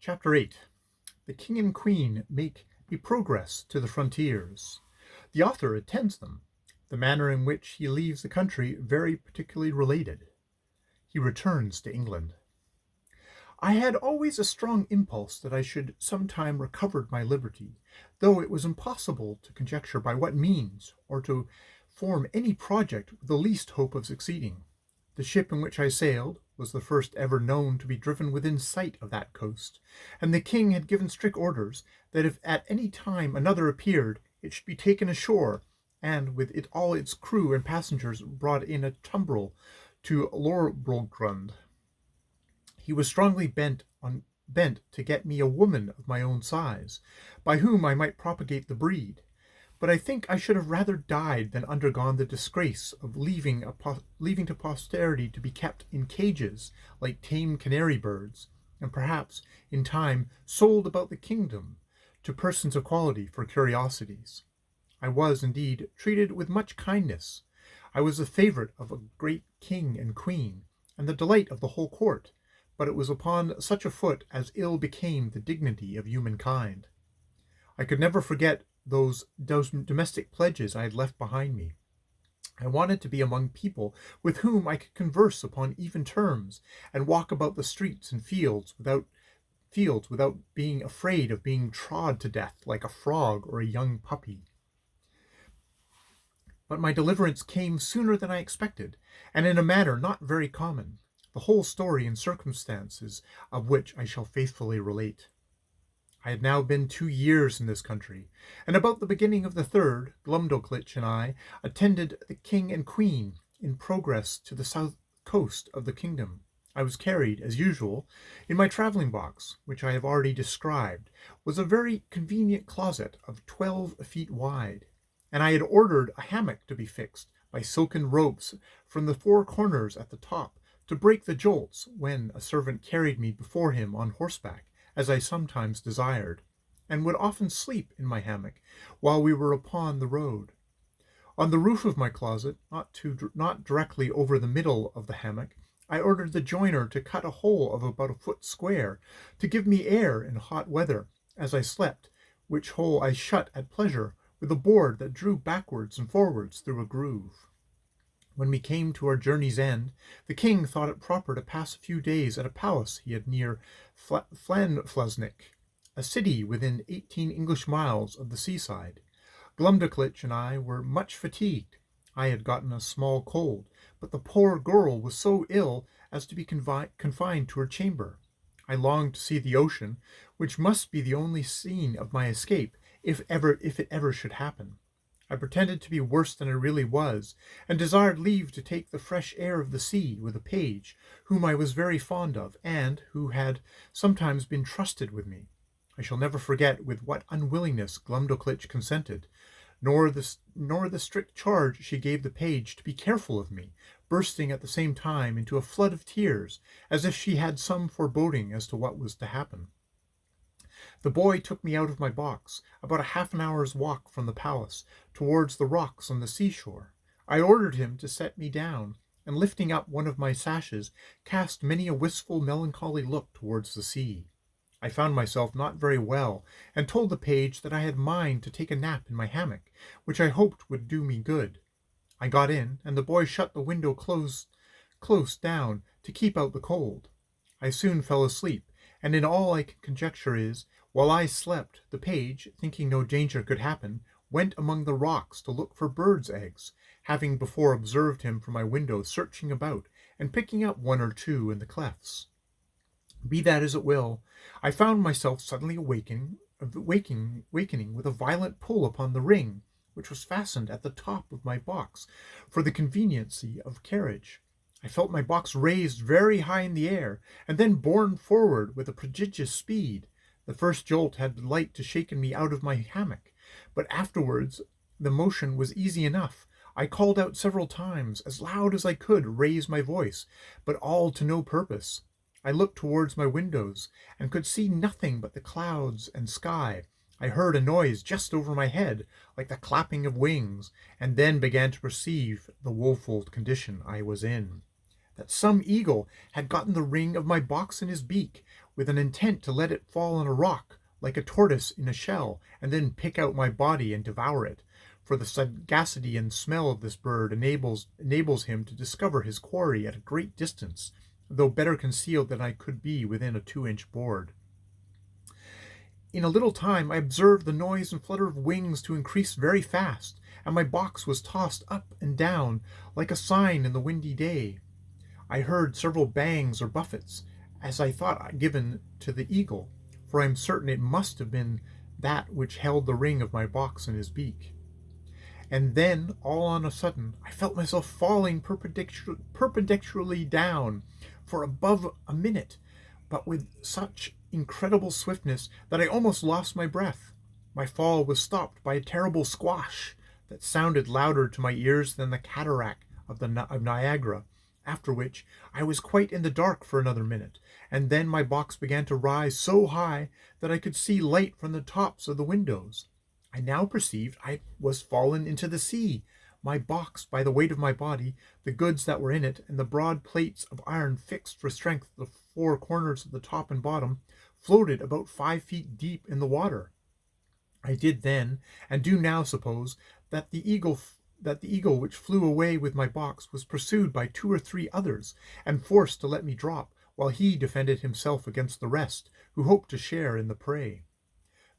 Chapter 8. The King and Queen make a progress to the frontiers. The author attends them. The manner in which he leaves the country very particularly related. He returns to England. I had always a strong impulse that I should sometime recover my liberty, though it was impossible to conjecture by what means, or to form any project with the least hope of succeeding. The ship in which I sailed was the first ever known to be driven within sight of that coast, and the king had given strict orders that if at any time another appeared, it should be taken ashore, and with it all its crew and passengers brought in a tumbrel to Lorbrulgrund. He was strongly bent to get me a woman of my own size, by whom I might propagate the breed. But I think I should have rather died than undergone the disgrace of leaving to posterity to be kept in cages like tame canary birds, and perhaps, in time, sold about the kingdom to persons of quality for curiosities. I was, indeed, treated with much kindness. I was the favourite of a great king and queen, and the delight of the whole court, but it was upon such a foot as ill became the dignity of humankind. I could never forget those domestic pledges I had left behind me. I wanted to be among people with whom I could converse upon even terms, and walk about the streets and fields without being afraid of being trod to death like a frog or a young puppy. But my deliverance came sooner than I expected, and in a manner not very common, the whole story and circumstances of which I shall faithfully relate. I had now been 2 years in this country, and about the beginning of the third, Glumdalclitch and I attended the king and queen in progress to the south coast of the kingdom. I was carried, as usual, in my travelling box, which I have already described, was a very convenient closet of 12 feet wide, and I had ordered a hammock to be fixed by silken ropes from the 4 corners at the top, to break the jolts when a servant carried me before him on horseback, as I sometimes desired, and would often sleep in my hammock while we were upon the road. On the roof of my closet, not directly over the middle of the hammock, I ordered the joiner to cut a hole of about a foot square, to give me air in hot weather, as I slept, which hole I shut at pleasure with a board that drew backwards and forwards through a groove. When we came to our journey's end, the king thought it proper to pass a few days at a palace he had near Flanflasnick, a city within 18 English miles of the seaside. Glumdalclitch and I were much fatigued. I had gotten a small cold, but the poor girl was so ill as to be confined to her chamber. I longed to see the ocean, which must be the only scene of my escape, if it ever should happen. I pretended to be worse than I really was, and desired leave to take the fresh air of the sea with a page, whom I was very fond of, and who had sometimes been trusted with me. I shall never forget with what unwillingness Glumdalclitch consented, nor the strict charge she gave the page to be careful of me, bursting at the same time into a flood of tears, as if she had some foreboding as to what was to happen. The boy took me out of my box, about a half an hour's walk from the palace, towards the rocks on the seashore. I ordered him to set me down, and lifting up one of my sashes, cast many a wistful, melancholy look towards the sea. I found myself not very well, and told the page that I had mind to take a nap in my hammock, which I hoped would do me good. I got in, and the boy shut the window close down to keep out the cold. I soon fell asleep, and in all I can conjecture is, while I slept, the page, thinking no danger could happen, went among the rocks to look for birds' eggs, having before observed him from my window searching about, and picking up 1 or 2 in the clefts. Be that as it will, I found myself suddenly awakening with a violent pull upon the ring, which was fastened at the top of my box, for the conveniency of carriage. I felt my box raised very high in the air, and then borne forward with a prodigious speed. The first jolt had the light to shaken me out of my hammock, but afterwards the motion was easy enough. I called out several times, as loud as I could raise my voice, but all to no purpose. I looked towards my windows, and could see nothing but the clouds and sky. I heard a noise just over my head, like the clapping of wings, and then began to perceive the woeful condition I was in. That some eagle had gotten the ring of my box in his beak, with an intent to let it fall on a rock like a tortoise in a shell, and then pick out my body and devour it. For the sagacity and smell of this bird enables him to discover his quarry at a great distance, though better concealed than I could be within a 2-inch board. In a little time I observed the noise and flutter of wings to increase very fast, and my box was tossed up and down like a sign in the windy day. I heard several bangs or buffets, as I thought given to the eagle, for I am certain it must have been that which held the ring of my box in his beak. And then, all on a sudden, I felt myself falling perpendicularly down for above a minute, but with such incredible swiftness that I almost lost my breath. My fall was stopped by a terrible squash that sounded louder to my ears than the cataract of Niagara, after which I was quite in the dark for another minute, and then my box began to rise so high that I could see light from the tops of the windows. I now perceived I was fallen into the sea. My box, by the weight of my body, the goods that were in it, and the broad plates of iron fixed for strength to the 4 corners of the top and bottom, floated about 5 feet deep in the water. I did then, and do now suppose, that the eagle which flew away with my box was pursued by 2 or 3 others, and forced to let me drop, while he defended himself against the rest, who hoped to share in the prey.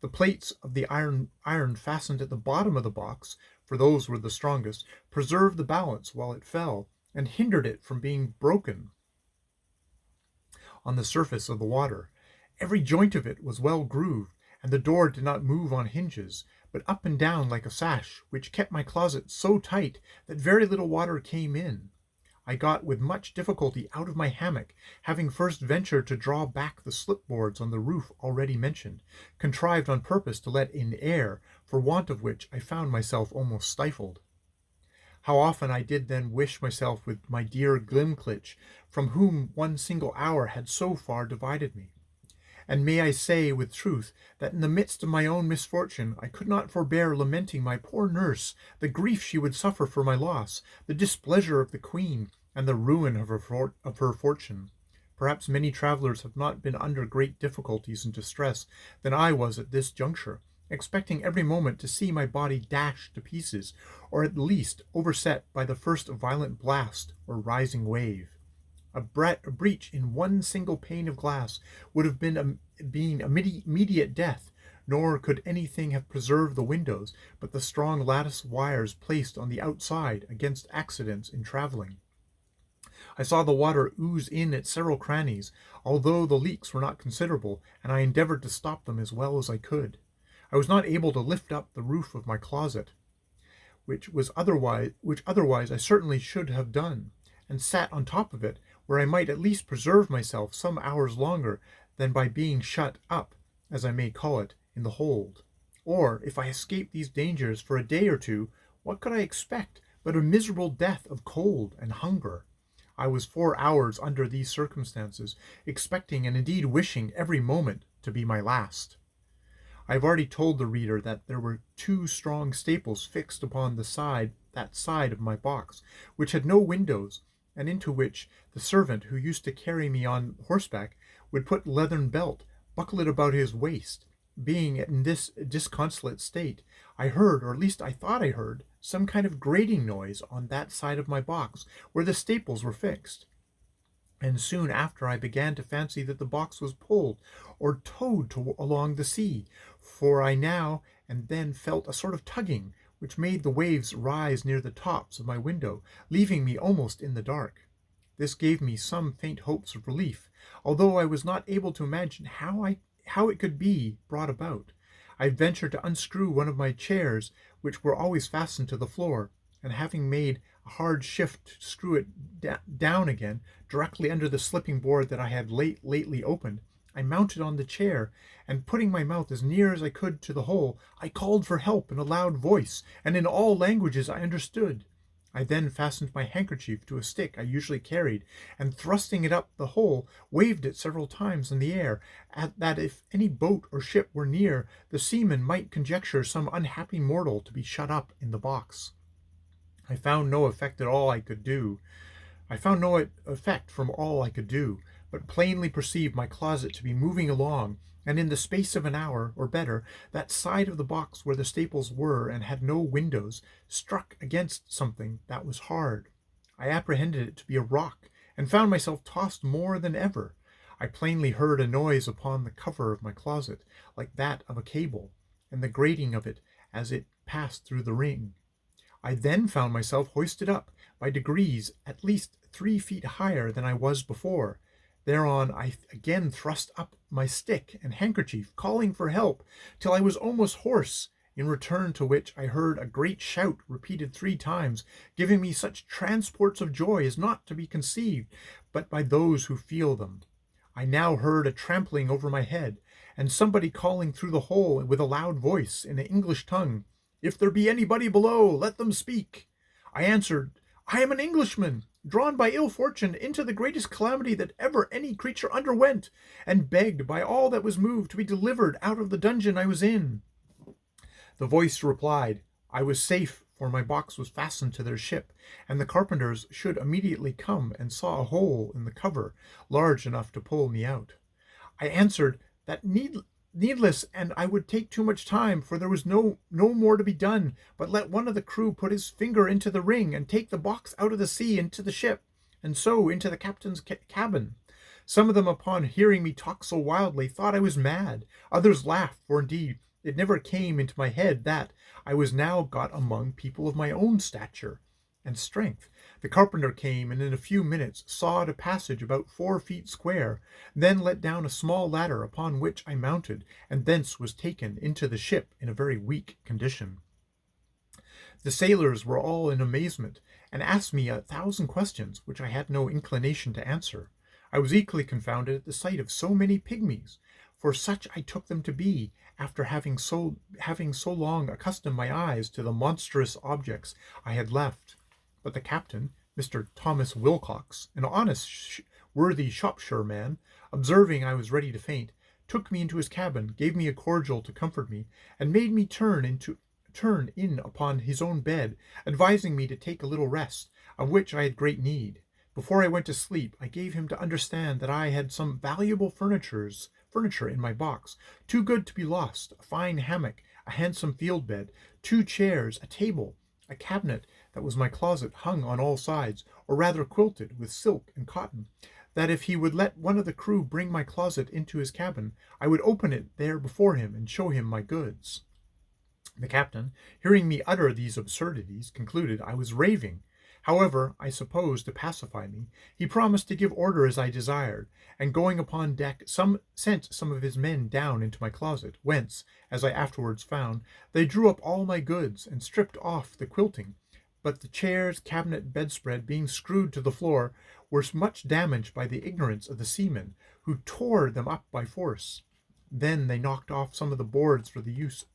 The plates of the iron fastened at the bottom of the box, for those were the strongest, preserved the balance while it fell, and hindered it from being broken on the surface of the water. Every joint of it was well grooved, and the door did not move on hinges, but up and down like a sash, which kept my closet so tight that very little water came in. I got with much difficulty out of my hammock, having first ventured to draw back the slipboards on the roof already mentioned, contrived on purpose to let in air, for want of which I found myself almost stifled. How often I did then wish myself with my dear Gllvr, from whom 1 single hour had so far divided me. And may I say with truth that in the midst of my own misfortune I could not forbear lamenting my poor nurse, the grief she would suffer for my loss, the displeasure of the Queen, and the ruin of her fortune. Perhaps many travellers have not been under great difficulties and distress than I was at this juncture, expecting every moment to see my body dashed to pieces, or at least overset by the first violent blast or rising wave. A breach in 1 single pane of glass would have been immediate death, nor could anything have preserved the windows but the strong lattice wires placed on the outside against accidents in travelling. I saw the water ooze in at several crannies, although the leaks were not considerable, and I endeavored to stop them as well as I could. I was not able to lift up the roof of my closet, which otherwise I certainly should have done, and sat on top of it, where I might at least preserve myself some hours longer than by being shut up, as I may call it, in the hold. Or, if I escaped these dangers for a day or 2, what could I expect but a miserable death of cold and hunger? I was 4 hours under these circumstances, expecting and indeed wishing every moment to be my last. I have already told the reader that there were 2 strong staples fixed upon that side of my box, which had no windows, and into which the servant who used to carry me on horseback would put leathern belt, buckle it about his waist. Being in this disconsolate state, I heard, or at least I thought I heard, some kind of grating noise on that side of my box where the staples were fixed. And soon after I began to fancy that the box was pulled or towed along the sea, for I now and then felt a sort of tugging, which made the waves rise near the tops of my window, leaving me almost in the dark. This gave me some faint hopes of relief, although I was not able to imagine how it could be brought about. I ventured to unscrew one of my chairs, which were always fastened to the floor, and having made a hard shift to screw it down again, directly under the slipping board that I had lately opened, I mounted on the chair, and putting my mouth as near as I could to the hole, I called for help in a loud voice, and in all languages I understood. I then fastened my handkerchief to a stick I usually carried, and thrusting it up the hole, waved it several times in the air, that if any boat or ship were near, the seamen might conjecture some unhappy mortal to be shut up in the box. I found no effect from all I could do, but plainly perceived my closet to be moving along, and in the space of an hour, or better, that side of the box where the staples were and had no windows struck against something that was hard. I apprehended it to be a rock, and found myself tossed more than ever. I plainly heard a noise upon the cover of my closet, like that of a cable, and the grating of it as it passed through the ring. I then found myself hoisted up, by degrees, at least 3 feet higher than I was before. Thereon I again thrust up my stick and handkerchief, calling for help, till I was almost hoarse, in return to which I heard a great shout repeated 3 times, giving me such transports of joy as not to be conceived but by those who feel them. I now heard a trampling over my head, and somebody calling through the hole with a loud voice in the English tongue, "If there be anybody below, let them speak." I answered, "I am an Englishman, drawn by ill fortune into the greatest calamity that ever any creature underwent, and begged by all that was moved to be delivered out of the dungeon I was in." The voice replied, I was safe, for my box was fastened to their ship, and the carpenters should immediately come and saw a hole in the cover large enough to pull me out. I answered that needless, and I would take too much time, for there was no more to be done, but let one of the crew put his finger into the ring and take the box out of the sea into the ship, and so into the captain's cabin. Some of them, upon hearing me talk so wildly, thought I was mad. Others laughed, for indeed it never came into my head that I was now got among people of my own stature and strength. The carpenter came, and in a few minutes sawed a passage about 4 feet square, then let down a small ladder, upon which I mounted, and thence was taken into the ship in a very weak condition. The sailors were all in amazement, and asked me 1,000 questions, which I had no inclination to answer. I was equally confounded at the sight of so many pygmies, for such I took them to be, after having so long accustomed my eyes to the monstrous objects I had left. But the captain, Mr. Thomas Wilcox, an honest, worthy Shropshire man, observing I was ready to faint, took me into his cabin, gave me a cordial to comfort me, and made me turn in upon his own bed, advising me to take a little rest, of which I had great need. Before I went to sleep, I gave him to understand that I had some valuable furniture in my box, too good to be lost, a fine hammock, a handsome field bed, 2 chairs, a table, a cabinet that was my closet, hung on all sides, or rather quilted with silk and cotton, that if he would let one of the crew bring my closet into his cabin, I would open it there before him and show him my goods. The captain, hearing me utter these absurdities, concluded I was raving. However, I suppose, to pacify me, he promised to give order as I desired, and going upon deck, sent some of his men down into my closet, whence, as I afterwards found, they drew up all my goods, and stripped off the quilting, but the chairs, cabinet, bedspread, being screwed to the floor, were much damaged by the ignorance of the seamen, who tore them up by force. Then they knocked off some of the boards for the use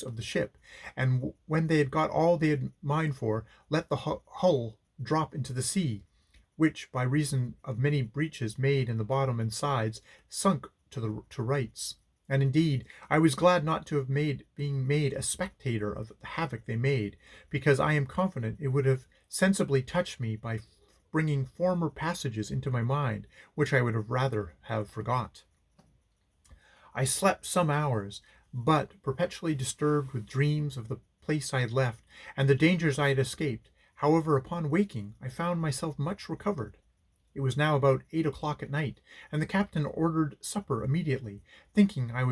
of the ship, and when they had got all they had mind for, let the hull drop into the sea, which, by reason of many breaches made in the bottom and sides, sunk to rights. And indeed, I was glad not to have being made a spectator of the havoc they made, because I am confident it would have sensibly touched me by bringing former passages into my mind, which I would have rather have forgot. I slept some hours, but perpetually disturbed with dreams of the place I had left, and the dangers I had escaped. However, upon waking, I found myself much recovered. It was now about 8 o'clock at night, and the captain ordered supper immediately, thinking I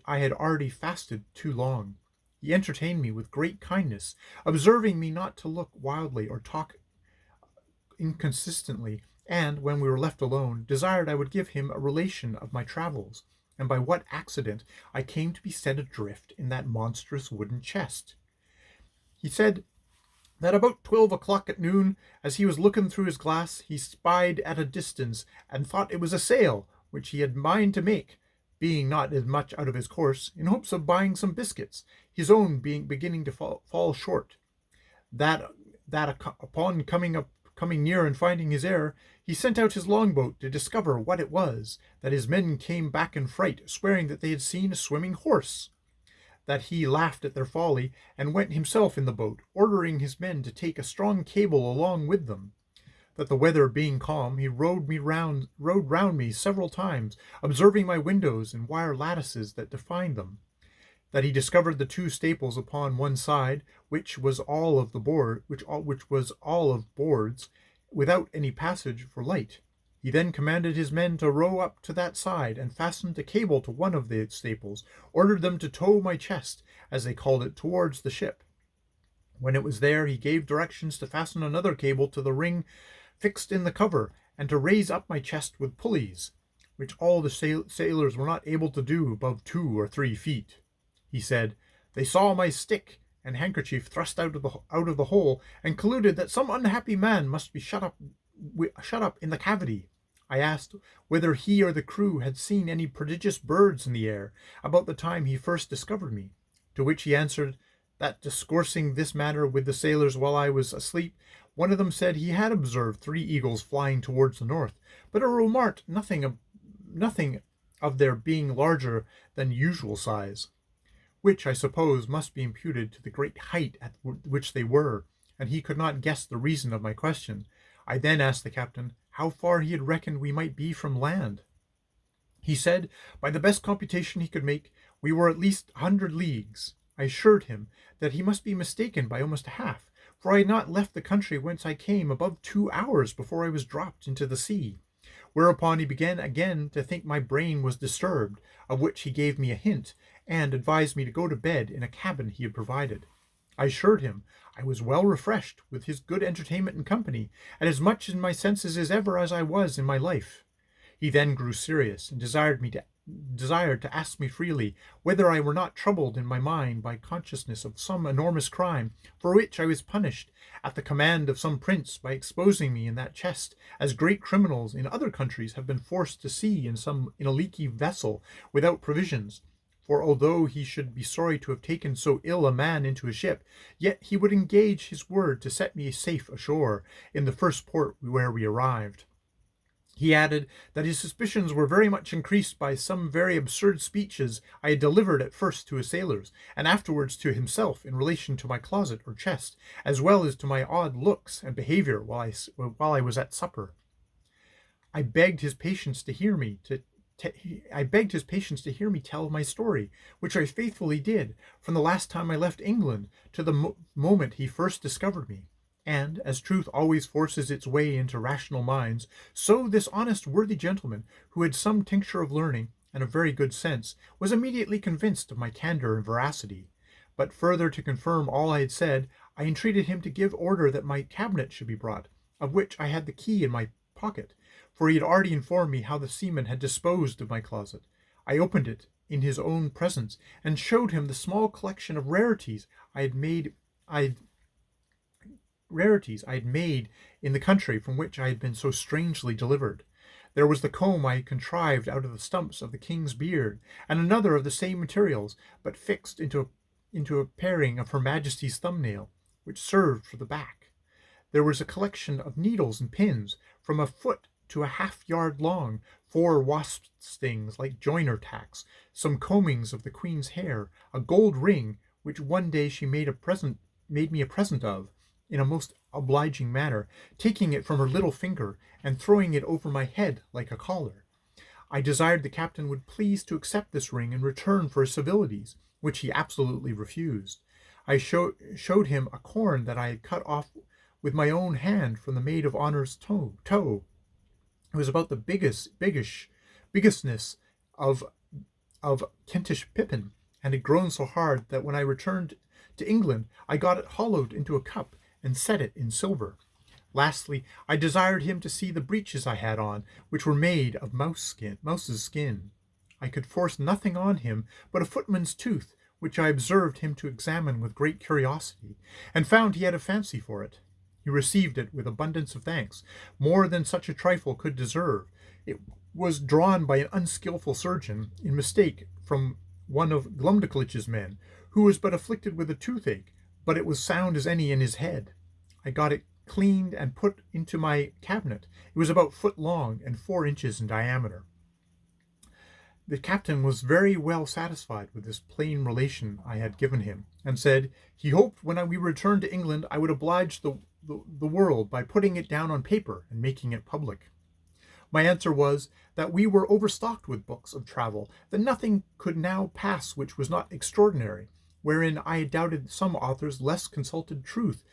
had already fasted too long. He entertained me with great kindness, observing me not to look wildly or talk inconsistently, and, when we were left alone, desired I would give him a relation of my travels, and by what accident I came to be set adrift in that monstrous wooden chest. He said that about 12 o'clock at noon, as he was looking through his glass, he spied at a distance, and thought it was a sail, which he had mind to make, being not as much out of his course, in hopes of buying some biscuits, his own beginning to fall short. That upon coming near and finding his error, he sent out his longboat to discover what it was, that his men came back in fright, swearing that they had seen a swimming horse. That he laughed at their folly, and went himself in the boat, ordering his men to take a strong cable along with them. that the weather being calm, he rowed round me several times, observing my windows and wire lattices that defined them. That he discovered the two staples upon one side, which was all of boards, without any passage for light. He then commanded his men to row up to that side, and fastened a cable to one of the staples, ordered them to tow my chest, as they called it, towards the ship. When it was there, he gave directions to fasten another cable to the ring fixed in the cover, and to raise up my chest with pulleys, which all the sailors were not able to do above 2 or 3 feet. He said, they saw my stick and handkerchief thrust out of the hole, and concluded that some unhappy man must be shut up in the cavity. I asked whether he or the crew had seen any prodigious birds in the air about the time he first discovered me, to which he answered that, discoursing this matter with the sailors while I was asleep, one of them said he had observed 3 eagles flying towards the north, but remarked nothing of their being larger than usual size, which I suppose must be imputed to the great height at which they were, and he could not guess the reason of my question. I then asked the captain how far he had reckoned we might be from land. He said, by the best computation he could make, we were at least 100 leagues. I assured him that he must be mistaken by almost half, for I had not left the country whence I came above 2 hours before I was dropped into the sea. Whereupon he began again to think my brain was disturbed, of which he gave me a hint, and advised me to go to bed in a cabin he had provided. I assured him I was well refreshed with his good entertainment and company, and as much in my senses as ever as I was in my life. He then grew serious, and desired to ask me freely whether I were not troubled in my mind by consciousness of some enormous crime, for which I was punished at the command of some prince by exposing me in that chest, as great criminals in other countries have been forced to sea in a leaky vessel without provisions. For although he should be sorry to have taken so ill a man into a ship, yet he would engage his word to set me safe ashore in the first port where we arrived. He added that his suspicions were very much increased by some very absurd speeches I had delivered at first to his sailors, and afterwards to himself in relation to my closet or chest, as well as to my odd looks and behavior while I was at supper. I begged his patience to hear me tell my story, which I faithfully did, from the last time I left England to the moment he first discovered me. And, as truth always forces its way into rational minds, so this honest worthy gentleman, who had some tincture of learning and of very good sense, was immediately convinced of my candour and veracity. But further to confirm all I had said, I entreated him to give order that my cabinet should be brought, of which I had the key in my pocket, for he had already informed me how the seamen had disposed of my closet. I opened it in his own presence, and showed him the small collection of rarities I had made in the country from which I had been so strangely delivered. There was the comb I had contrived out of the stumps of the king's beard, and another of the same materials, but fixed into a paring of Her Majesty's thumbnail, which served for the back. There was a collection of needles and pins, from a foot to a half-yard long, 4 wasp stings like joiner tacks, some combings of the queen's hair, a gold ring, which one day she made me a present of, in a most obliging manner, taking it from her little finger and throwing it over my head like a collar. I desired the captain would please to accept this ring in return for his civilities, which he absolutely refused. I showed him a corn that I had cut off with my own hand from the maid of honor's toe. It was about the biggestness of Kentish pippin, and had grown so hard that when I returned to England I got it hollowed into a cup and set it in silver. Lastly, I desired him to see the breeches I had on, which were made of mouse's skin. I could force nothing on him but a footman's tooth, which I observed him to examine with great curiosity, and found he had a fancy for it. He received it with abundance of thanks, more than such a trifle could deserve. It was drawn by an unskilful surgeon, in mistake from one of Glumdalclitch's men, who was but afflicted with a toothache, but it was sound as any in his head. I got it cleaned and put into my cabinet. It was about 1 foot long and 4 inches in diameter. The captain was very well satisfied with this plain relation I had given him, and said he hoped when we returned to England I would oblige the the world by putting it down on paper and making it public. My answer was that we were overstocked with books of travel, that nothing could now pass which was not extraordinary, wherein I had doubted some authors less consulted truth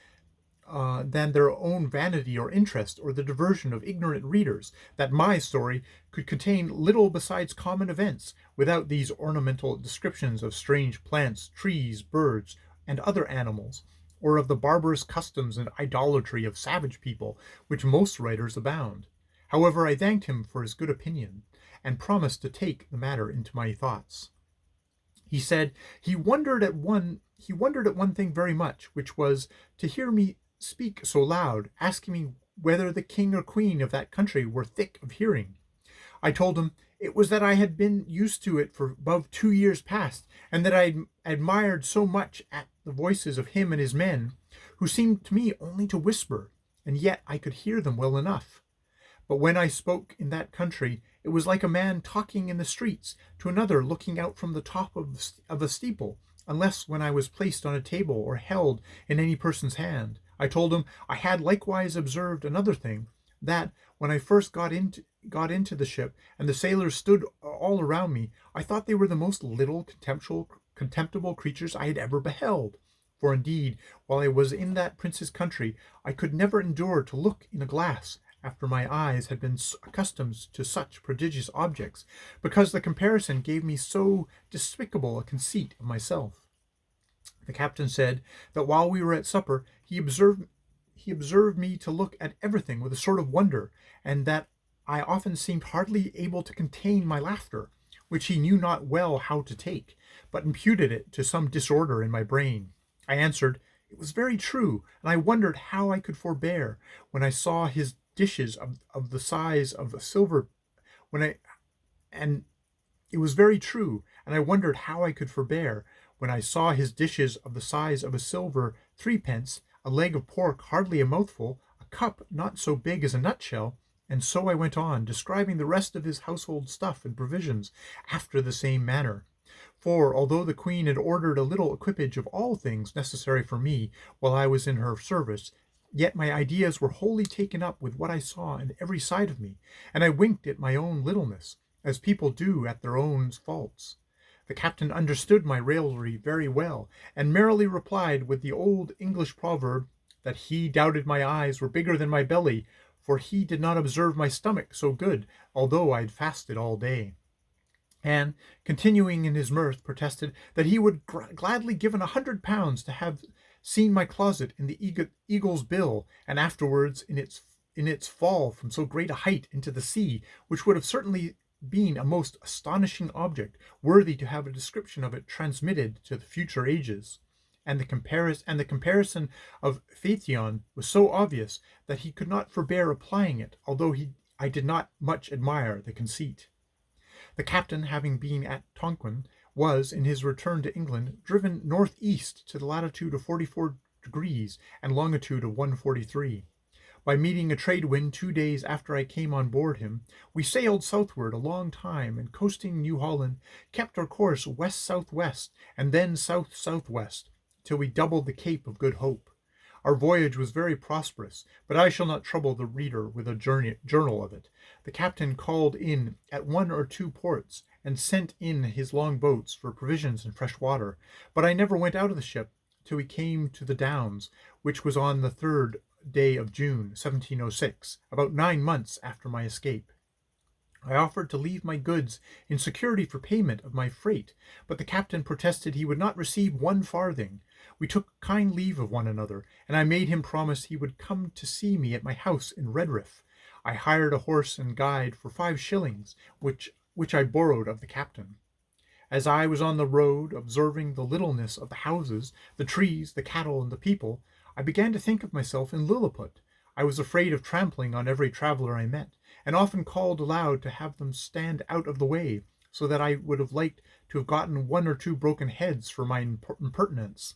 than their own vanity or interest or the diversion of ignorant readers, that my story could contain little besides common events, without these ornamental descriptions of strange plants, trees, birds, and other animals, or of the barbarous customs and idolatry of savage people, which most writers abound. However, I thanked him for his good opinion, and promised to take the matter into my thoughts. He said he wondered at one thing very much, which was to hear me speak so loud, asking me whether the king or queen of that country were thick of hearing. I told him it was that I had been used to it for above 2 years past, and that I admired so much at the voices of him and his men, who seemed to me only to whisper, and yet I could hear them well enough. But when I spoke in that country, it was like a man talking in the streets to another looking out from the top of a steeple, unless when I was placed on a table or held in any person's hand. I told him I had likewise observed another thing, that when I first got into the ship, and the sailors stood all around me, I thought they were the most little contemptible creatures I had ever beheld. For indeed, while I was in that prince's country, I could never endure to look in a glass, after my eyes had been accustomed to such prodigious objects, because the comparison gave me so despicable a conceit of myself. The captain said that while we were at supper, he observed me to look at everything with a sort of wonder, and that I often seemed hardly able to contain my laughter, which he knew not well how to take, but imputed it to some disorder in my brain. I answered, it was very true, and I wondered how I could forbear when I saw his dishes of the size of a silver when I and it was very true, and I wondered how I could forbear when I saw his dishes of the size of a silver threepence, a leg of pork hardly a mouthful, a cup not so big as a nutshell, and so I went on, describing the rest of his household stuff and provisions after the same manner. For although the queen had ordered a little equipage of all things necessary for me while I was in her service, yet my ideas were wholly taken up with what I saw on every side of me, and I winked at my own littleness, as people do at their own faults. The captain understood my raillery very well, and merrily replied with the old English proverb that he doubted my eyes were bigger than my belly, for he did not observe my stomach so good, although I had fasted all day. And, continuing in his mirth, protested that he would gladly given £100 to have seen my closet in the eagle's bill, and afterwards in its fall from so great a height into the sea, which would have certainly been a most astonishing object, worthy to have a description of it transmitted to the future ages. And the comparison of Phaeton was so obvious that he could not forbear applying it, although I did not much admire the conceit. The captain, having been at Tonquin, was, in his return to England, driven northeast to the latitude of 44 degrees and longitude of 143. By meeting a trade wind 2 days after I came on board him, we sailed southward a long time, and coasting New Holland, kept our course west-southwest and then south-southwest, till we doubled the Cape of Good Hope. Our voyage was very prosperous, but I shall not trouble the reader with a journal of it. The captain called in at one or two ports, and sent in his long boats for provisions and fresh water, but I never went out of the ship till we came to the Downs, which was on the 3rd day of June, 1706, about 9 months after my escape. I offered to leave my goods in security for payment of my freight, but the captain protested he would not receive 1 farthing. We took kind leave of one another, and I made him promise he would come to see me at my house in Redriff. I hired a horse and guide for 5 shillings, which I borrowed of the captain. As I was on the road, observing the littleness of the houses, the trees, the cattle, and the people, I began to think of myself in Lilliput. I was afraid of trampling on every traveller I met, and often called aloud to have them stand out of the way, so that I would have liked to have gotten 1 or 2 broken heads for my impertinence.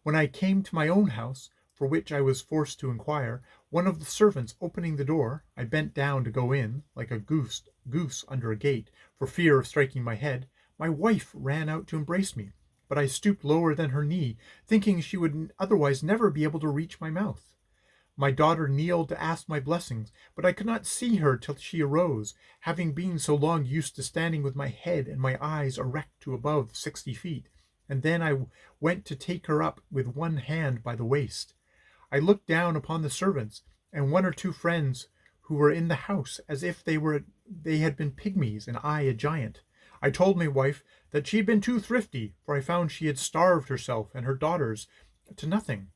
When I came to my own house, for which I was forced to inquire, one of the servants opening the door, I bent down to go in, like a goose under a gate, for fear of striking my head. My wife ran out to embrace me, but I stooped lower than her knee, thinking she would otherwise never be able to reach my mouth. My daughter kneeled to ask my blessings, but I could not see her till she arose, having been so long used to standing with my head and my eyes erect to above 60 feet, and then I went to take her up with one hand by the waist. I looked down upon the servants and one or two friends who were in the house as if they had been pygmies and I a giant. I told my wife that she had been too thrifty, for I found she had starved herself and her daughters to nothing.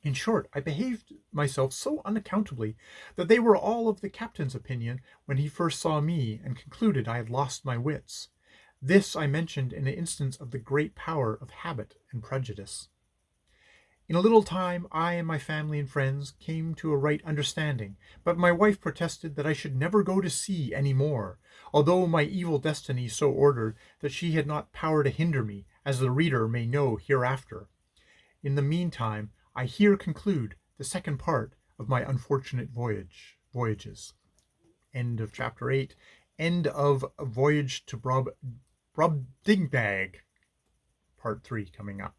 In short, I behaved myself so unaccountably that they were all of the captain's opinion when he first saw me, and concluded I had lost my wits. This I mentioned in an instance of the great power of habit and prejudice. In a little time I and my family and friends came to a right understanding, but my wife protested that I should never go to sea any more, although my evil destiny so ordered that she had not power to hinder me, as the reader may know hereafter. In the meantime, I here conclude the second part of my unfortunate voyages. End of chapter 8. End of Voyage to Brobdingnag. Part 3 coming up.